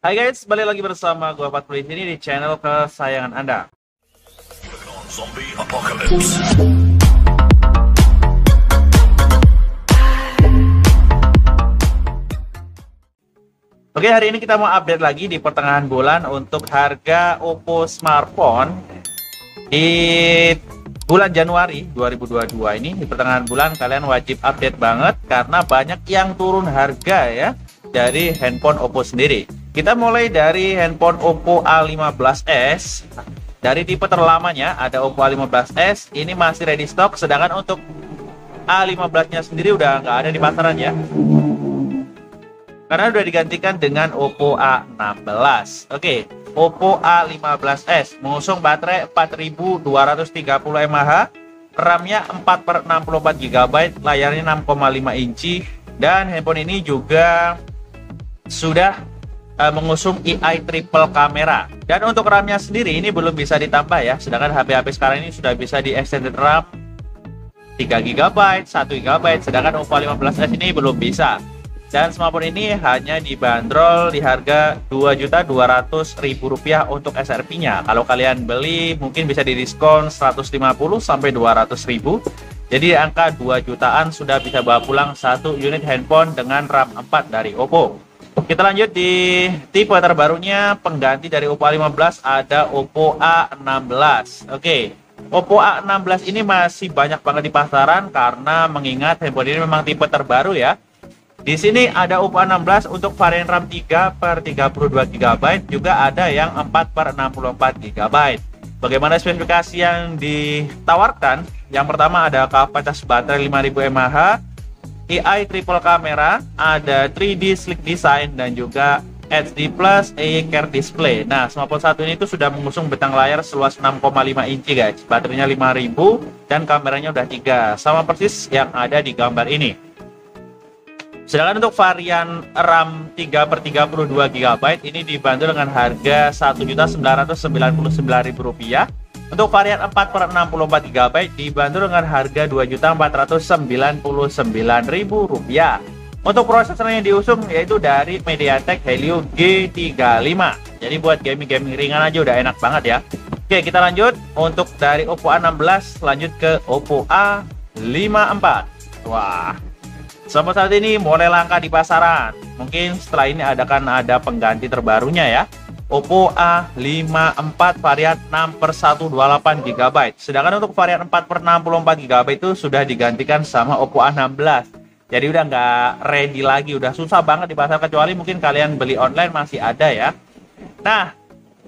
Hai guys, balik lagi bersama gua Pat di sini di channel kesayangan Anda. Zombie Apocalypse. Oke, hari ini kita mau update lagi di pertengahan bulan untuk harga Oppo smartphone di bulan Januari 2022 ini. Di pertengahan bulan kalian wajib update banget karena banyak yang turun harga ya dari handphone Oppo sendiri. Kita mulai dari handphone Oppo A15s. Dari tipe terlamanya ada Oppo A15s, ini masih ready stock, sedangkan untuk A15-nya sendiri udah nggak ada di pasaran ya. Karena udah digantikan dengan Oppo A16. Oke, Oppo A15s mengusung baterai 4230 mAh, RAM-nya 4/64 GB, layarnya 6,5 inci, dan handphone ini juga sudah mengusung AI triple kamera. Dan untuk RAM-nya sendiri ini belum bisa ditambah ya, sedangkan HP-HP sekarang ini sudah bisa di extended RAM 3 GB, 1 GB, sedangkan Oppo A15s ini belum bisa. Dan smartphone ini hanya dibanderol di harga Rp2.200.000 untuk SRP-nya. Kalau kalian beli mungkin bisa didiskon 150 sampai 200.000. Jadi angka 2 jutaan sudah bisa bawa pulang satu unit handphone dengan RAM 4 dari Oppo. Kita lanjut di tipe terbarunya, pengganti dari Oppo A15 ada Oppo A16. Oke, Oppo A16 ini masih banyak banget di pasaran karena mengingat handphone ini memang tipe terbaru ya. Di sini ada Oppo A16 untuk varian RAM 3/32 GB, juga ada yang 4/64 GB. Bagaimana spesifikasi yang ditawarkan? Yang pertama ada kapasitas baterai 5000 mAh, AI triple kamera, ada 3D sleek design, dan juga HD Plus AI-Care display. Nah, smartphone satu ini tuh sudah mengusung bentang layar seluas 6,5 inci guys. Baterainya 5000 dan kameranya udah 3, sama persis yang ada di gambar ini. Sedangkan untuk varian RAM 3/32 GB ini dibanderol dengan harga Rp1.999.000. Untuk varian 4/64 GB dibanderol dengan harga Rp2.499.000. Untuk prosesor yang diusung yaitu dari MediaTek Helio G35. Jadi buat gaming-gaming ringan aja udah enak banget ya. Oke, kita lanjut. Untuk dari Oppo A16 lanjut ke Oppo A54. Wah, sampai saat ini mulai langka di pasaran. Mungkin setelah ini ada pengganti terbarunya ya. Oppo A54 varian 6/128 GB. Sedangkan untuk varian 4/64 GB itu sudah digantikan sama Oppo A16. Jadi udah nggak ready lagi, udah susah banget di pasar, kecuali mungkin kalian beli online masih ada ya. Nah,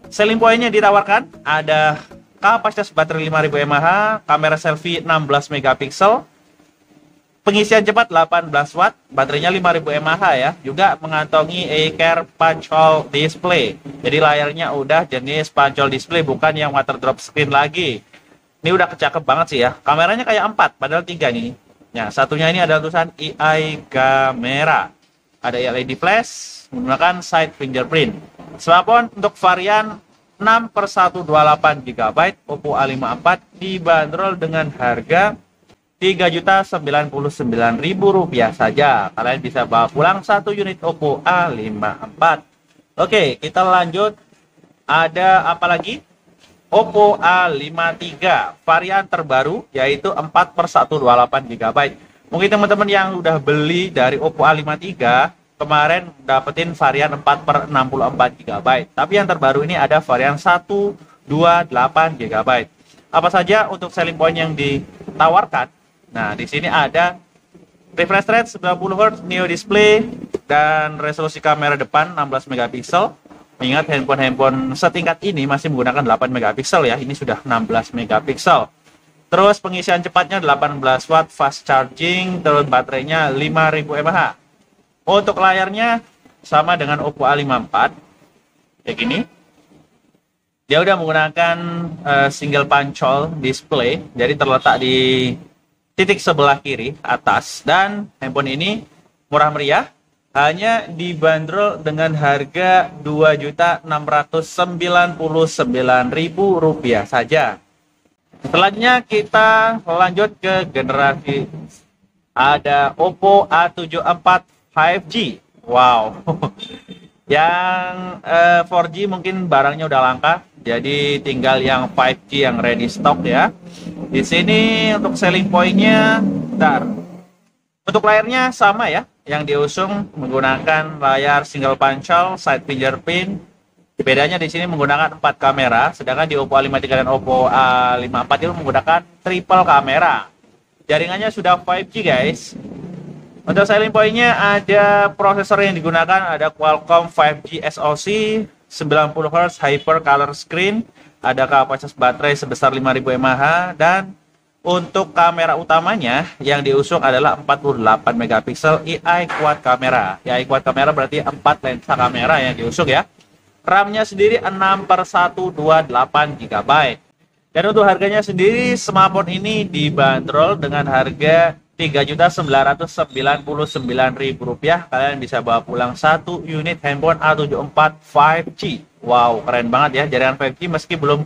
selling point-nya ditawarkan ada kapasitas baterai 5000 mAh, kamera selfie 16 megapiksel, pengisian cepat 18 watt, baterainya 5000 mAh ya. Juga mengantongi AI-Care punch hole display. Jadi layarnya udah jenis punch hole display, bukan yang water drop screen lagi. Ini udah kecakep banget sih ya. Kameranya kayak 4, padahal 3 nih. Ya, satunya ini ada tulisan AI kamera. Ada LED flash, menggunakan side fingerprint. Smartphone untuk varian 6/128 GB Oppo A54 dibanderol dengan harga Rp3.099.000 saja. Kalian bisa bawa pulang satu unit Oppo A54. Oke, kita lanjut. Ada apa lagi? Oppo A53 varian terbaru yaitu 4/128 GB. Mungkin teman-teman yang udah beli dari Oppo A53 kemarin dapetin varian 4/64 GB. Tapi yang terbaru ini ada varian 128 GB. Apa saja untuk selling point yang ditawarkan? Nah, di sini ada refresh rate 90 Hz, Neo display, dan resolusi kamera depan 16 megapiksel. Ingat handphone setingkat ini masih menggunakan 8 megapiksel ya, ini sudah 16 megapiksel. Terus pengisian cepatnya 18 watt, fast charging, terus baterainya 5000 mAh. Untuk layarnya sama dengan Oppo A54, kayak gini. Dia udah menggunakan single punch hole display, jadi terletak di titik sebelah kiri atas, dan handphone ini murah meriah, hanya dibanderol dengan harga Rp2.699.000 saja. Selanjutnya kita lanjut ke generasi, ada Oppo A74 5G. Wow, Yang 4G mungkin barangnya udah langka, jadi tinggal yang 5G yang ready stock ya. Di sini untuk selling point-nya, bentar. Untuk layarnya sama ya, yang diusung menggunakan layar single punch-hole, side fingerprint. Bedanya di sini menggunakan 4 kamera, sedangkan di Oppo A53 dan Oppo A54 itu menggunakan triple kamera. Jaringannya sudah 5G guys. Untuk selling point-nya ada prosesor yang digunakan, ada Qualcomm 5G SoC 90Hz Hyper Color Screen, ada kapasitas baterai sebesar 5000 mAh, dan untuk kamera utamanya yang diusung adalah 48 megapiksel AI quad kamera. AI quad kamera berarti 4 lensa kamera yang diusung ya. RAM-nya sendiri 6/128 GB. Dan untuk harganya sendiri, smartphone ini dibanderol dengan harga Rp3.999.000. Kalian bisa bawa pulang satu unit handphone A74 5G. Wow, keren banget ya. Jaringan 5G meski belum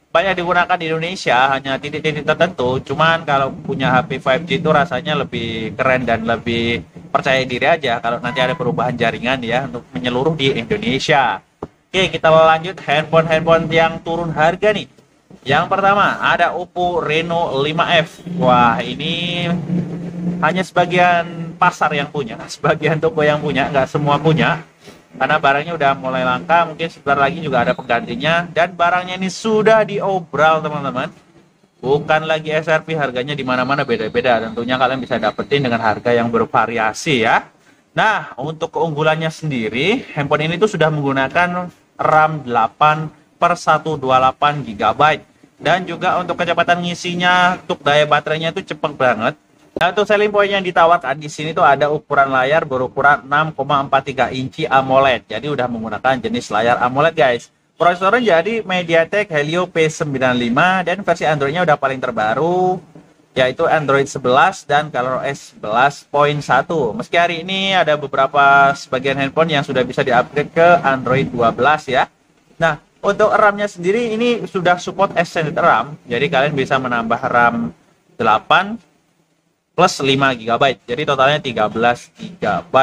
banyak digunakan di Indonesia, hanya titik-titik tertentu. Cuman kalau punya HP 5G itu rasanya lebih keren dan lebih percaya diri aja kalau nanti ada perubahan jaringan ya untuk menyeluruh di Indonesia. Oke, kita lanjut handphone-handphone yang turun harga nih. Yang pertama ada Oppo Reno 5F. Wah, ini hanya sebagian pasar yang punya, sebagian toko yang punya, nggak semua punya. Karena barangnya udah mulai langka, mungkin sebentar lagi juga ada penggantinya. Dan barangnya ini sudah diobral teman-teman. Bukan lagi SRP, harganya di mana-mana beda-beda. Tentunya kalian bisa dapetin dengan harga yang bervariasi ya. Nah, untuk keunggulannya sendiri, handphone ini tuh sudah menggunakan RAM 8/128 GB. Dan juga untuk kecepatan ngisinya, untuk daya baterainya itu cepet banget. Nah, untuk selling point yang ditawarkan di sini tuh ada ukuran layar berukuran 6,43 inci AMOLED. Jadi udah menggunakan jenis layar AMOLED guys. Prosesornya jadi MediaTek Helio P95 dan versi Androidnya udah paling terbaru, yaitu Android 11 dan ColorOS 11.1. Meski hari ini ada beberapa sebagian handphone yang sudah bisa di-upgrade ke Android 12 ya. Nah, untuk RAM-nya sendiri ini sudah support extended RAM. Jadi kalian bisa menambah RAM 8 plus 5 GB. Jadi totalnya 13 GB.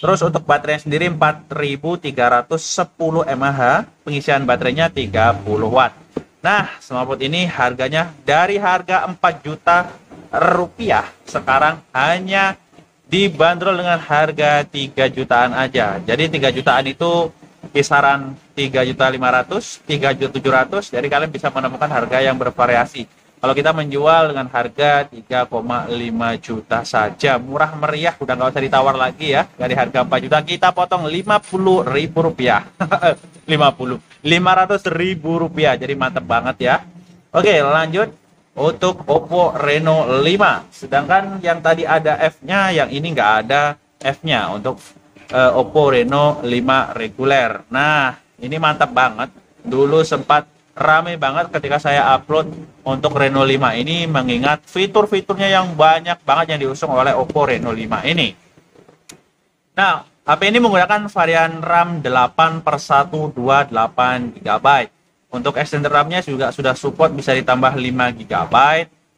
Terus untuk baterainya sendiri 4310 mAh. Pengisian baterainya 30 watt. Nah, smartphone ini harganya dari harga 4 juta rupiah, sekarang hanya dibanderol dengan harga 3 jutaan aja. Jadi 3 jutaan itu kisaran 3.500.000, 3.700.000. Jadi kalian bisa menemukan harga yang bervariasi. Kalau kita menjual dengan harga 3,5 juta saja, murah meriah, udah nggak usah ditawar lagi ya. Dari harga 4 juta kita potong 50.000 rupiah. 500.000 rupiah. Jadi mantep banget ya. Oke, lanjut untuk Oppo Reno 5. Sedangkan yang tadi ada F-nya, yang ini nggak ada F-nya untuk Oppo Reno 5 reguler. Nah, ini mantap banget. Dulu sempat rame banget ketika saya upload untuk Reno 5 ini, mengingat fitur-fiturnya yang banyak banget yang diusung oleh Oppo Reno 5 ini. Nah, HP ini menggunakan varian RAM 8/128 GB. Untuk extender RAM-nya juga sudah support bisa ditambah 5 GB.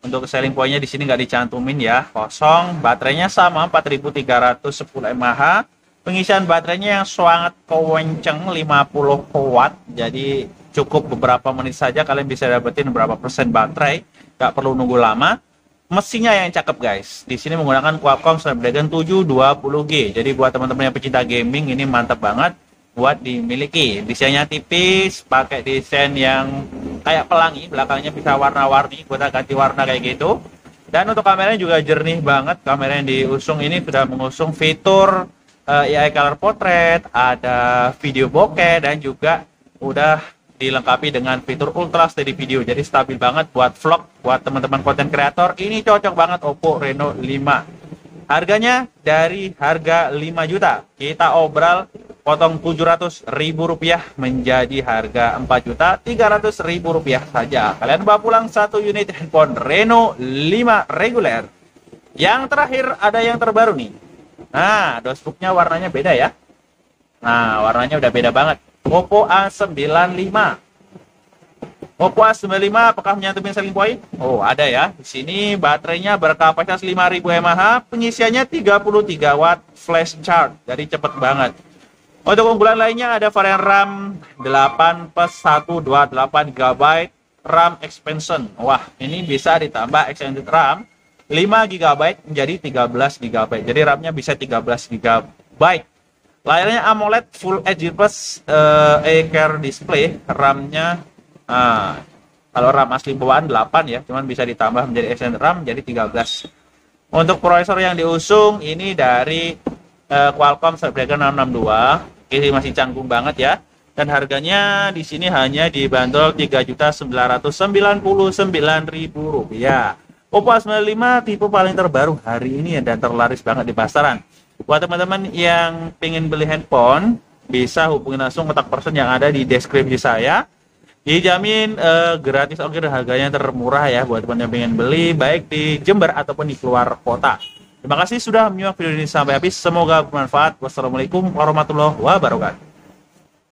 Untuk selling point-nya di sini nggak dicantumin ya, kosong. Baterainya sama 4310 mAh. Pengisian baterainya yang sangat kenceng 50 watt. Jadi cukup beberapa menit saja kalian bisa dapetin berapa persen baterai, nggak perlu nunggu lama. Mesinnya yang cakep guys, di sini menggunakan Qualcomm Snapdragon 720G. Jadi buat teman-teman yang pecinta gaming ini mantap banget buat dimiliki. Desainnya tipis, pakai desain yang kayak pelangi, belakangnya bisa warna-warni, buat ganti warna kayak gitu. Dan untuk kameranya juga jernih banget. Kamera yang diusung ini sudah mengusung fitur AI color portrait, ada video bokeh, dan juga udah dilengkapi dengan fitur ultra steady video. Jadi stabil banget buat vlog, buat teman-teman konten kreator. Ini cocok banget Oppo Reno 5. Harganya dari harga 5 juta kita obral potong 700.000 rupiah menjadi harga 4.300.000 rupiah saja. Kalian bawa pulang satu unit handphone Reno 5 reguler. Yang terakhir ada yang terbaru nih. Nah, dosbooknya warnanya beda ya. Nah, warnanya udah beda banget. Oppo A95. Oppo A95 apakah menyantumin selling point? Oh, ada ya. Di sini baterainya berkapasitas 5000 mAh, pengisiannya 33 watt flash charge. Jadi cepet banget. Untuk unggulan lainnya ada varian RAM 8+128 GB RAM expansion. Wah, ini bisa ditambah extended RAM 5 GB menjadi 13 GB. Jadi RAM-nya bisa 13 GB. Layarnya AMOLED Full HD Plus A-Care display. RAM-nya kalau RAM asli bawaan 8 ya, cuman bisa ditambah menjadi extended RAM menjadi 13. Untuk prosesor yang diusung ini dari Qualcomm Snapdragon 662. Ini masih canggung banget ya. Dan harganya di sini hanya dibanderol Rp3.999.000. Oppo A95 tipe paling terbaru hari ini dan terlaris banget di pasaran. Buat teman-teman yang pengen beli handphone, bisa hubungi langsung kontak person yang ada di deskripsi saya. Dijamin gratis ongkir, harganya termurah ya buat teman yang pengen beli baik di Jember ataupun di luar kota. Terima kasih sudah menyimak video ini sampai habis. Semoga bermanfaat. Wassalamualaikum warahmatullahi wabarakatuh.